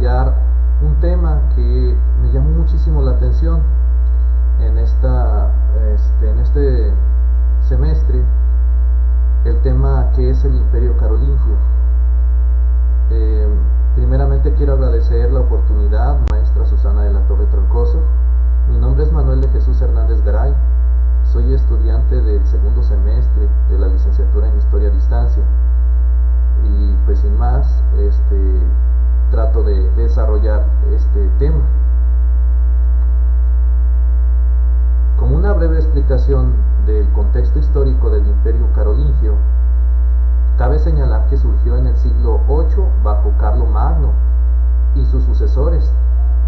desarrollar un tema que me llamó muchísimo la atención en este semestre, el tema que es el Imperio Carolingio. Eh, Primeramente quiero agradecer la oportunidad, maestra Susana de la Torre Troncoso. Mi nombre es Manuel de Jesús Hernández Garay, soy estudiante del segundo semestre de la licenciatura en Historia a Distancia y pues sin más trato de desarrollar este tema. Como una breve explicación del contexto histórico del Imperio Carolingio, cabe señalar que surgió en el siglo VIII bajo Carlomagno y sus sucesores,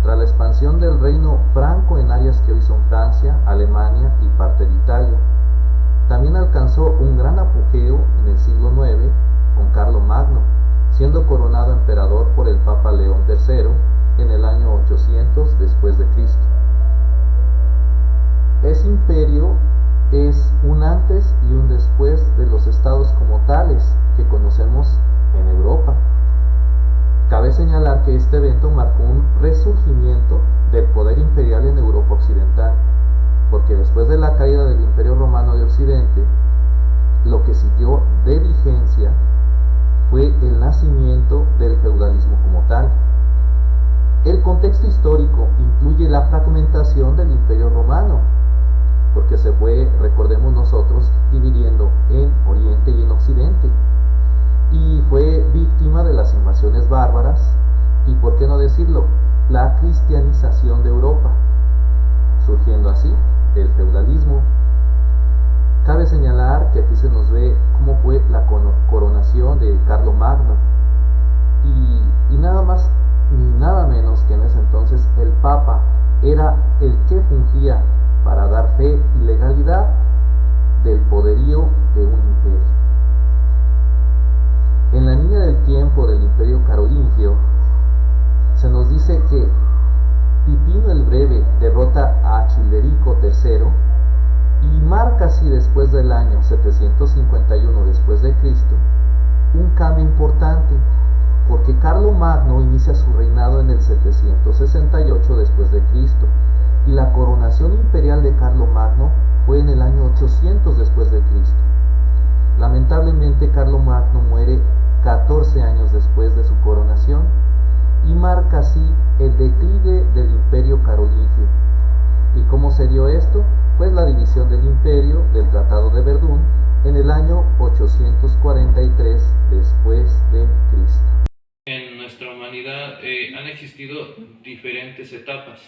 tras la expansión del reino franco en áreas que hoy son Francia, Alemania y parte de Italia. También alcanzó un gran apogeo en el siglo IX con Carlomagno, siendo coronado emperador por el Papa León III en el año 800 después de Cristo. Ese imperio es un antes y un después de los estados como tales que conocemos en Europa. Cabe señalar que este evento marcó un resurgimiento del poder imperial en Europa occidental, porque después de la caída del Imperio Romano de Occidente, lo que siguió de vigencia fue el nacimiento del feudalismo como tal. El contexto histórico incluye la fragmentación del Imperio Romano, porque se fue, recordemos nosotros, dividiendo en Oriente y en Occidente, y fue víctima de las invasiones bárbaras y, por qué no decirlo, la cristianización de Europa, surgiendo así el feudalismo. Cabe señalar que aquí se nos ve cómo fue la coronación de Carlomagno y nada más ni nada menos que en ese entonces el Papa era el que fungía para dar fe y legalidad del poderío de un imperio. En la línea del tiempo del Imperio Carolingio se nos dice que Pipino el Breve derrota a Childerico III y marca así, después del año 751 después de Cristo, un cambio importante, porque Carlomagno inicia su reinado en el 768 después de Cristo y la coronación imperial de Carlomagno fue en el año 800 después de Cristo. Lamentablemente Carlomagno muere 14 años después de su coronación y marca así el declive del Imperio Carolingio. ¿Y cómo se dio esto? Pues la división del imperio del Tratado de Verdún en el año 843 después de Cristo. En nuestra humanidad han existido diferentes etapas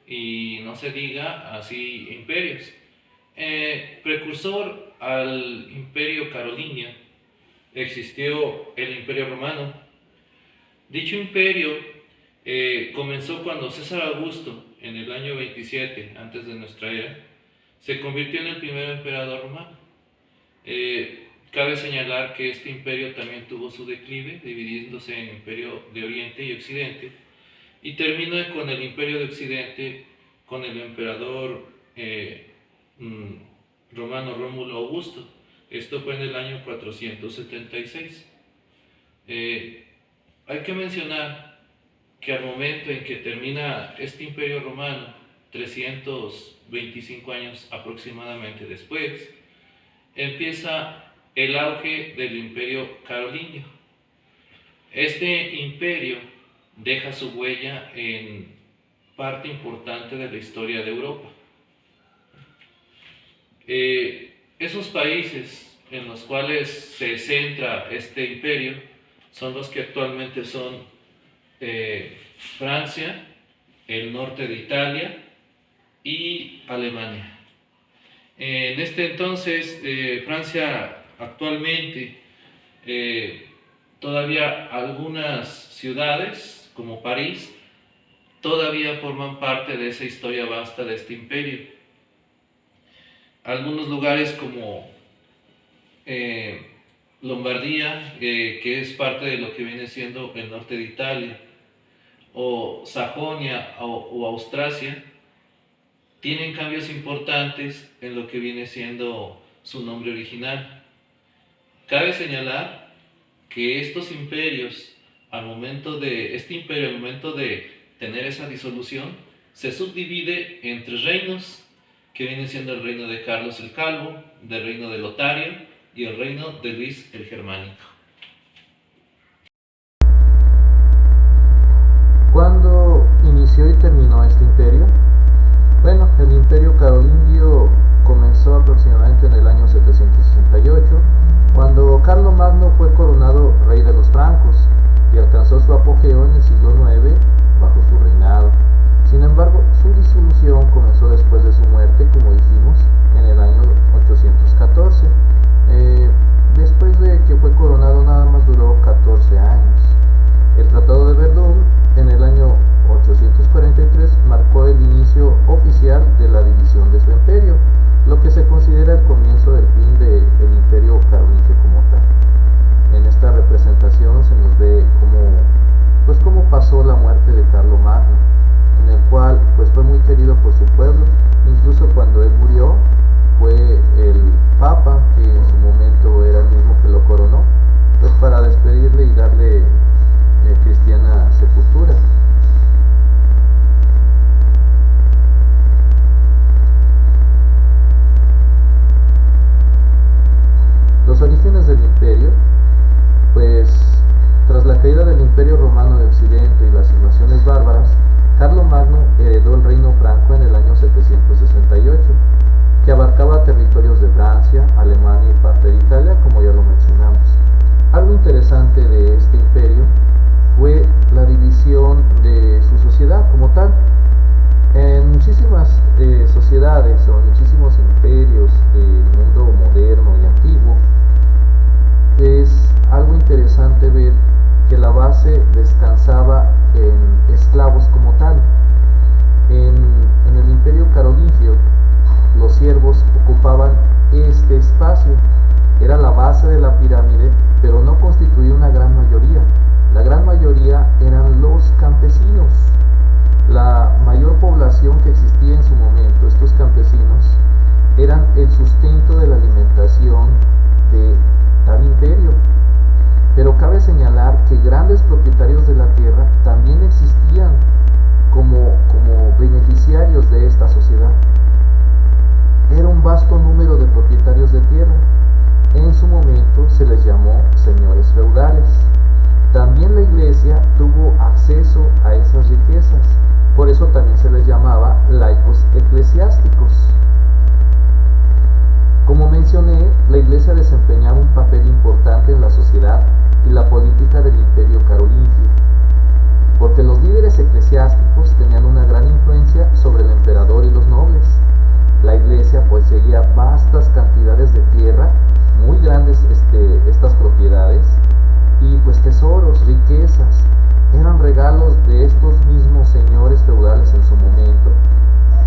y no se diga así imperios. Precursor al Imperio Carolingio existió el Imperio Romano. Dicho imperio comenzó cuando César Augusto, en el año 27 antes de nuestra era, se convirtió en el primer emperador romano. Cabe señalar que este imperio también tuvo su declive, dividiéndose en imperio de Oriente y Occidente, y termina con el imperio de Occidente, con el emperador romano Rómulo Augusto. Esto fue en el año 476. Hay que mencionar que al momento en que termina este imperio romano, 325 años aproximadamente después, empieza el auge del Imperio Carolingio. Este imperio deja su huella en parte importante de la historia de Europa. Esos países en los cuales se centra este imperio son los que actualmente son Francia, el norte de Italia y Alemania. En este entonces, Francia actualmente, todavía algunas ciudades como París todavía forman parte de esa historia vasta de este imperio. Algunos lugares como Lombardía, que es parte de lo que viene siendo el norte de Italia, o Sajonia o Austrasia, tienen cambios importantes en lo que viene siendo su nombre original. Cabe señalar que estos imperios al momento de tener esa disolución, se subdivide entre reinos, que viene siendo el reino de Carlos el Calvo, del reino de Lotario y el reino de Luis el Germánico. ¿Cuándo inició y terminó este imperio? Bueno, el imperio carolingio comenzó aproximadamente en el año 768, cuando Carlomagno fue coronado rey de los francos y alcanzó su apogeo en el siglo IX bajo su reinado. Sin embargo, su disolución comenzó después de su muerte, como dijimos, en el año 814. Después de que fue coronado, nada más duró 14 años. El Tratado de Verdún, en el año 843, marcó el inicio oficial de la división de su imperio, lo que se considera el comienzo del fin del imperio carolingio como tal. En esta representación se nos ve cómo pasó la muerte de Carlomagno, en el cual fue muy querido por su pueblo. Incluso cuando él murió, fue el Papa, que en su momento era el mismo que lo coronó, para despedirle y darle cristiana sepultura. Los orígenes del imperio, tras la caída del Imperio Romano de Occidente y las invasiones bárbaras, Carlomagno heredó el reino franco en el año 768, que abarcaba territorios de Francia, Alemania y parte de Italia, como ya lo mencionamos. Algo interesante de este imperio fue la división de su sociedad como tal. En muchísimas sociedades o en muchísimos imperios del mundo moderno y antiguo, es algo interesante ver que la base descansaba en esclavos como tal. En el imperio carolingio, los siervos ocupaban este espacio. Era la base de la pirámide, pero no constituía una gran mayoría. La gran mayoría eran los campesinos. La mayor población que existía en su momento, estos campesinos, eran el sustento de la alimentación de tal imperio. Pero cabe señalar que grandes propietarios de la tierra también existían como beneficiarios de esta sociedad. Era un vasto número de propietarios de tierra. En su momento se les llamó señores feudales. También la iglesia tuvo acceso a esas riquezas, por eso también se les llamaba laicos eclesiásticos. Como mencioné, la iglesia desempeñaba un papel importante en la sociedad y la política del imperio carolingio, porque los líderes eclesiásticos tenían una gran influencia sobre el emperador y los nobles. La iglesia poseía vastas cantidades de tierra, muy grandes estas propiedades, y tesoros, riquezas, eran regalos de estos mismos señores feudales en su momento,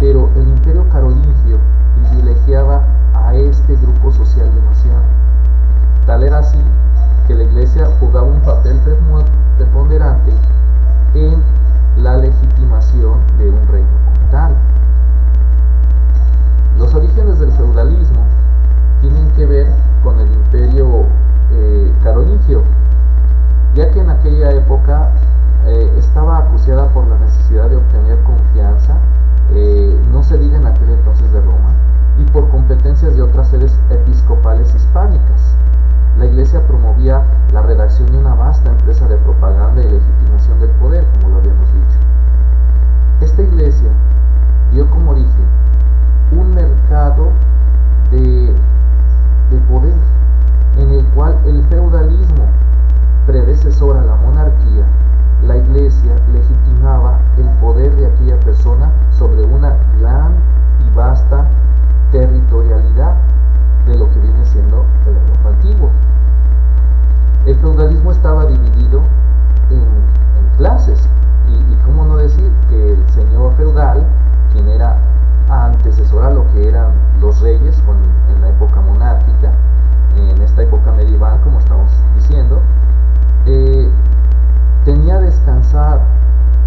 pero el imperio carolingio privilegiaba a este grupo social demasiado. Tal era así que la iglesia jugaba un papel preponderante en la legitimación de un reino como tal. Los orígenes del feudalismo tienen que ver con el imperio carolingio, ya que en aquella época estaba acuciada por la necesidad de obtener confianza, no se diga en aquel entonces de Roma, y por competencias de otras sedes episcopales hispánicas. La iglesia promovía la redacción de una vasta empresa de propaganda y legitimación del poder, como lo habíamos dicho. Esta iglesia dio como origen un mercado de poder, en el cual el feudalismo, predecesor a la monarquía, la iglesia legitimaba el poder de aquella persona sobre una gran y vasta territorialidad de lo que viene siendo el Europa antiguo. El feudalismo estaba dividido en clases, y cómo no decir que el señor feudal, quien era antecesor a lo que eran los reyes en la época monárquica, en esta época medieval, como estamos diciendo, tenía a descansar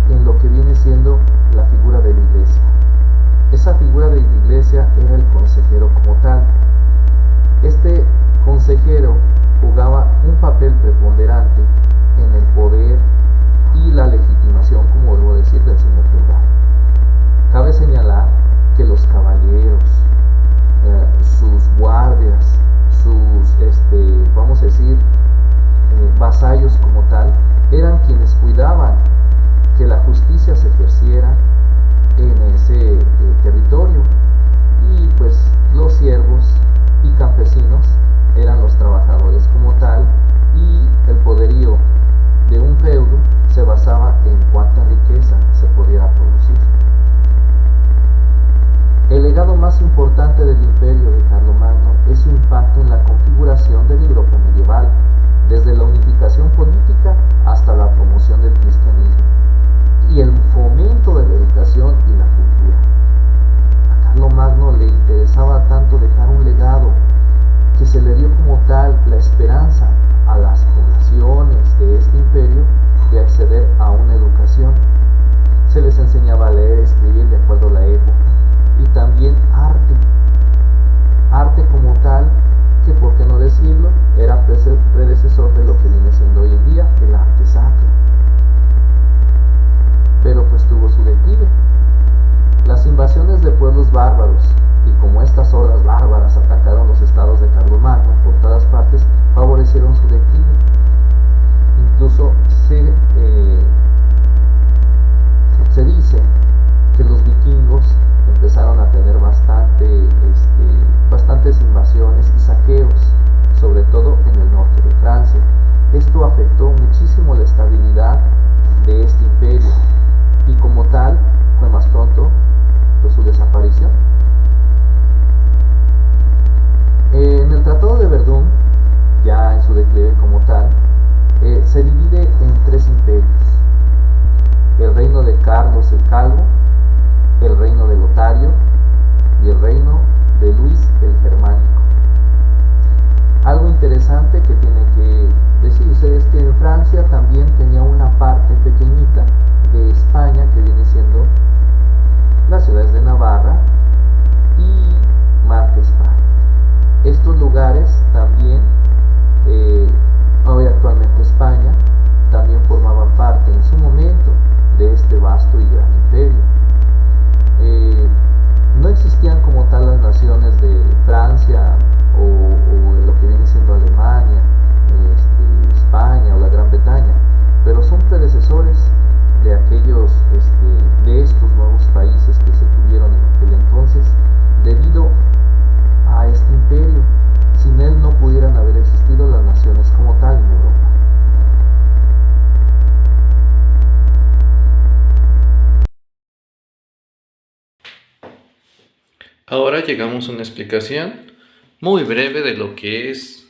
en lo que viene siendo la figura de la iglesia. Esa figura de la iglesia era el consejero como tal. Este consejero jugaba un papel preponderante en el poder importante del imperio de Carlomagno es su impacto en la configuración de la Europa medieval, desde la unificación política hasta la promoción del cristianismo y el fomento de la educación y la cultura. A Carlomagno le interesaba tanto dejar un legado que se le dio como tal la esperanza a las poblaciones de este imperio de acceder a una educación. Se les enseñaba a leer y escribir de acuerdo a la época, y también arte como tal, que por qué no decirlo, era predecesor de lo que viene siendo hoy en día el arte sacro. Pero pues tuvo su declive. Las invasiones de pueblos bárbaros, y como estas hordas bárbaras atacaron los estados de Carlomagno por todas partes, favorecieron su declive. Incluso se dice que los vikingos empezaron a tener bastantes invasiones y saqueos, sobre todo en el norte de Francia. Esto afectó muchísimo la estabilidad de este imperio, y como tal fue más pronto su desaparición. En el Tratado de Verdún, ya en su declive como tal, se divide en tres imperios: el reino de Carlos el Calvo, el reino de Lotario y el reino de Luis el Germánico. Algo interesante que tiene que decirse es que en Francia también tenía una parte pequeñita de España, que viene siendo las ciudades de Navarra y Mar de España. Estos lugares también, hoy actualmente España, también formaban parte en su momento de este vasto y gran imperio. No existían como tal las naciones de Francia o lo que viene siendo Alemania, España o la Gran Bretaña, pero son predecesores de de estos nuevos países que se tuvieron en aquel entonces, debido a este imperio. Sin él no pudieran haber existido las naciones como tal en Europa. Ahora llegamos a una explicación muy breve de lo que es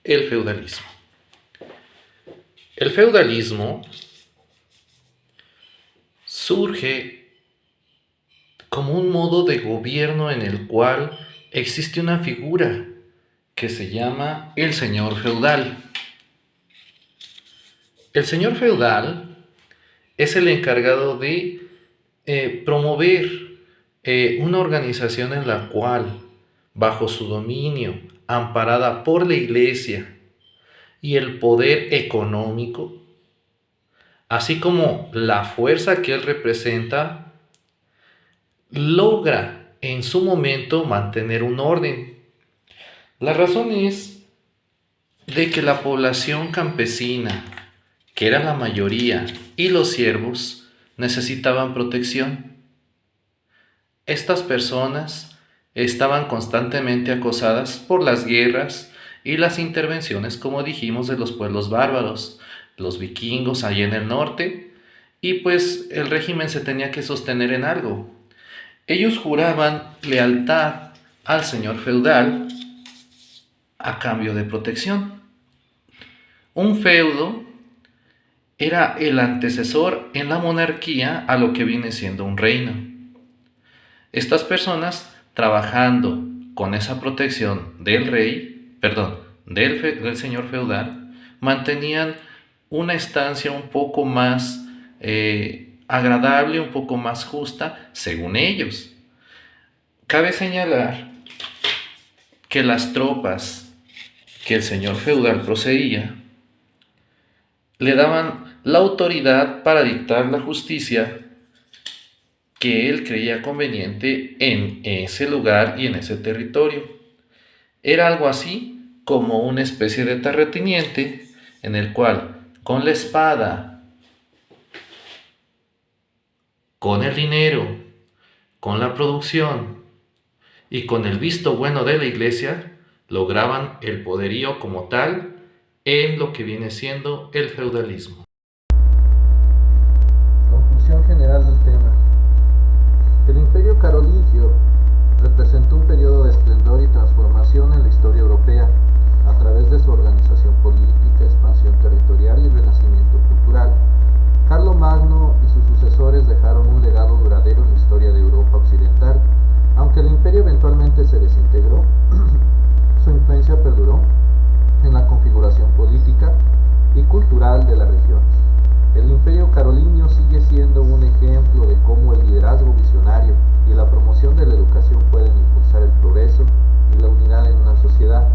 el feudalismo. El feudalismo surge como un modo de gobierno en el cual existe una figura que se llama el señor feudal. El señor feudal es el encargado de promover una organización en la cual, bajo su dominio, amparada por la Iglesia y el poder económico, así como la fuerza que él representa, logra en su momento mantener un orden. La razón es de que la población campesina, que era la mayoría, y los siervos necesitaban protección. Estas personas estaban constantemente acosadas por las guerras y las intervenciones, como dijimos, de los pueblos bárbaros, los vikingos allá en el norte, y pues el régimen se tenía que sostener en algo. Ellos juraban lealtad al señor feudal a cambio de protección. Un feudo era el antecesor en la monarquía a lo que viene siendo un reino. Estas personas, trabajando con esa protección del del señor feudal, mantenían una estancia un poco más agradable, un poco más justa, según ellos. Cabe señalar que las tropas que el señor feudal poseía le daban la autoridad para dictar la justicia que él creía conveniente en ese lugar y en ese territorio. Era algo así como una especie de terrateniente en el cual, con la espada, con el dinero, con la producción y con el visto bueno de la Iglesia, lograban el poderío como tal en lo que viene siendo el feudalismo. Conclusión general del tema. El imperio carolingio representó un rápidamente se desintegró, su influencia perduró en la configuración política y cultural de la región. El Imperio Carolingio sigue siendo un ejemplo de cómo el liderazgo visionario y la promoción de la educación pueden impulsar el progreso y la unidad en una sociedad.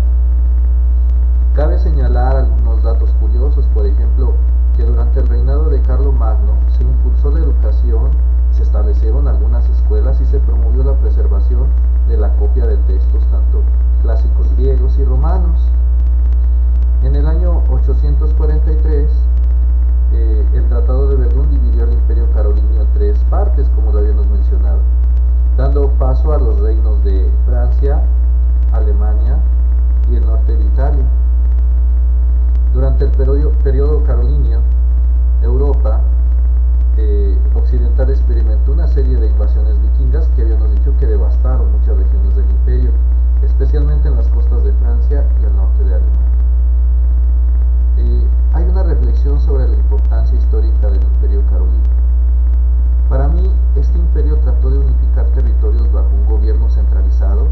Cabe señalar algunos datos curiosos, por ejemplo, que durante el reinado de Carlomagno se impulsó la educación, se establecieron algunas escuelas y se promovió la preservación de la copia de textos tanto clásicos griegos y romanos. En el año 843, el Tratado de Verdún dividió el Imperio Carolingio en tres partes, como lo habíamos mencionado, dando paso a los reinos de Francia, Alemania y el norte de Italia. Durante el periodo carolingio, Europa occidental experimentó una serie de invasiones vikingas que habíamos dicho que devastaron muchas regiones del imperio, especialmente en las costas de Francia y al norte de Alemania. Hay una reflexión sobre la importancia histórica del Imperio Carolingio. Para mí, este imperio trató de unificar territorios bajo un gobierno centralizado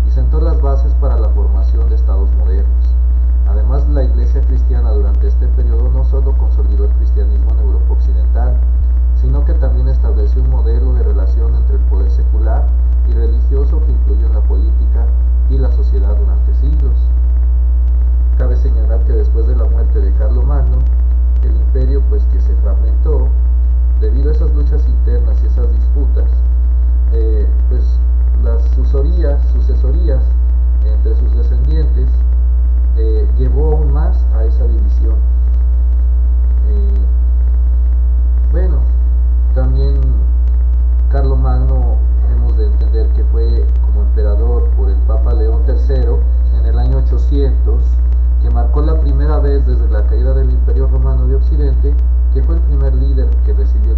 y sentó las bases para la formación de estados modernos. Además, la Iglesia cristiana durante este periodo no solo consolidó el cristianismo en Europa occidental, sino que también estableció un modelo de relación entre el poder secular y religioso que influyó en la política y la sociedad durante siglos. Cabe señalar que después de la muerte de Carlomagno, el imperio que se fragmentó debido a esas luchas internas y esas disputas, las sucesorías entre sus descendientes llevó aún más a esa división. También Carlomagno hemos de entender que fue como emperador por el Papa León III en el año 800, que marcó la primera vez desde la caída del Imperio Romano de Occidente, que fue el primer líder que recibió el